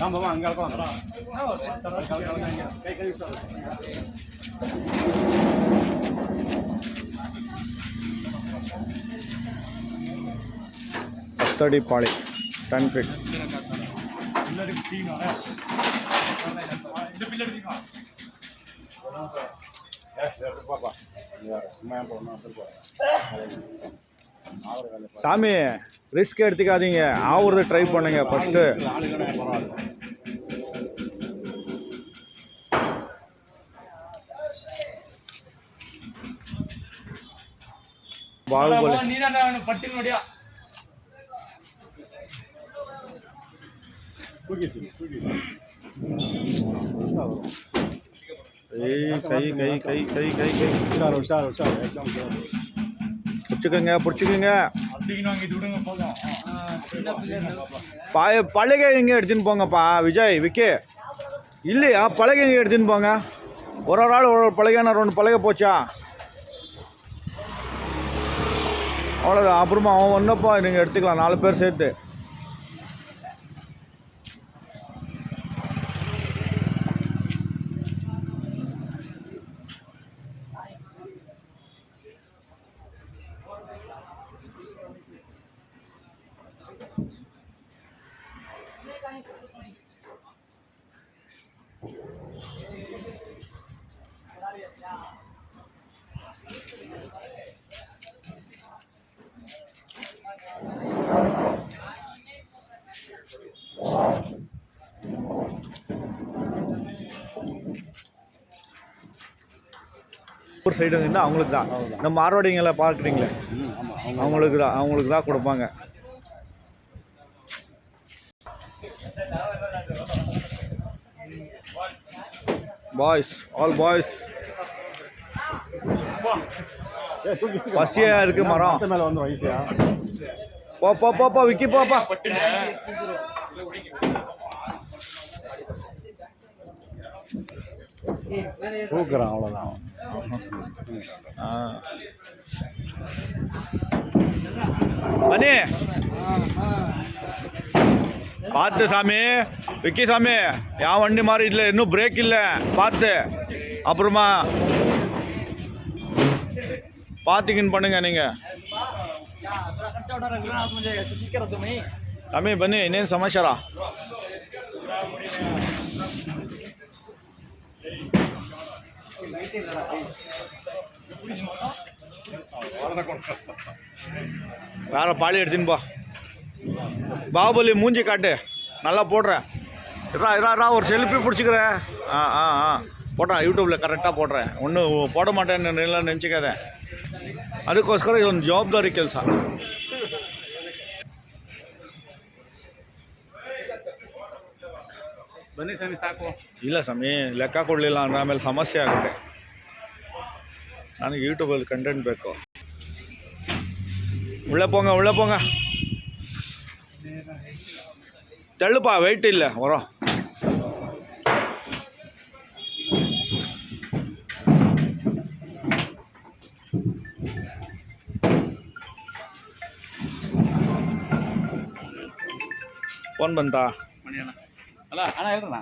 ஆமாம் அங்கே கை கை கத்தடி பாளி 10 feet. சாமி ரிஸ்க் எடுத்துக்காதீங்க, ஆவுறத ட்ரை பண்ணுங்க ஃபர்ஸ்ட். பாகுபலி கை கை கை கை கை கை உஷார் உஷார் உஷார் एकदम பிடிச்சிக்கங்க பிடிச்சிக்கங்க. பழகை எங்கே எடுத்துன்னு போங்கப்பா விஜய் விக்கி. இல்லையா பழகை எங்கே எடுத்துன்னு போங்க. ஒரு ஆள் ஒரு பழகைனா 2 பழகை போச்சா அவ்வளோதான். அப்புறமா அவன் ஒன்றப்பா நீங்கள் எடுத்துக்கலாம் 4 பேர் சேர்த்து. ஒரு சைடு இருந்தால் அவங்களுக்கு தான். இந்த மார்வாடிங்களை பார்க்குறீங்களே அவங்களுக்கு தான் கொடுப்பாங்க. பாய்ஸ் ஆல் பாய்ஸ் பசியாக இருக்குது மரம். மேலே வந்துடும் ஈஸியா. போப்பா போப்பா விக்கி போப்பா. தூக்குறான் அவ்வளோதான். மணி பார்த்து சாமி விக்கி சாமி, என் வண்டி மாதிரி இல்லை, இன்னும் பிரேக் இல்லை பார்த்து. அப்புறமா பார்த்துக்கின்னு பண்ணுங்க நீங்கள். ತಮ್ಮಿ ಬನ್ನಿ, ಇನ್ನೇನು ಸಮಾಚಾರ? வேற பாலி எடுத்துன்னு போ. பாகுபலி மூஞ்சி காட்டு, நல்லா போடுறேன். இரா ஒரு செல்ஃபி பிடிச்சிக்கிறேன். போடுறேன் யூடியூப்பில் கரெக்டாக போடுறேன். ஒன்றும் போட மாட்டேன்னு நினச்சிக்காத. ಅದಕ್ಕೋಸ್ಕರ ಇದೊಂದು ಜವಾಬ್ದಾರಿ ಕೆಲಸ. ಬನ್ನಿ ಸ್ವಾಮಿ ಸಾಕು. ಇಲ್ಲ ಸ್ವಾಮಿ, ಲೆಕ್ಕ ಕೊಡಲಿಲ್ಲ ಅಂದರೆ ಆಮೇಲೆ ಸಮಸ್ಯೆ ಆಗುತ್ತೆ. ನನಗೆ ಯೂಟ್ಯೂಬಲ್ಲಿ ಕಂಟೆಂಟ್ ಬೇಕು. உள்ளே போங்க தள்ளுப்பா, வெயிட் இல்லை வரோம். ಫೋನ್ ಬಂತಾ? ಅಲ್ಲ ಅಣ್ಣ ಹೇಳ್ರಣ್ಣ.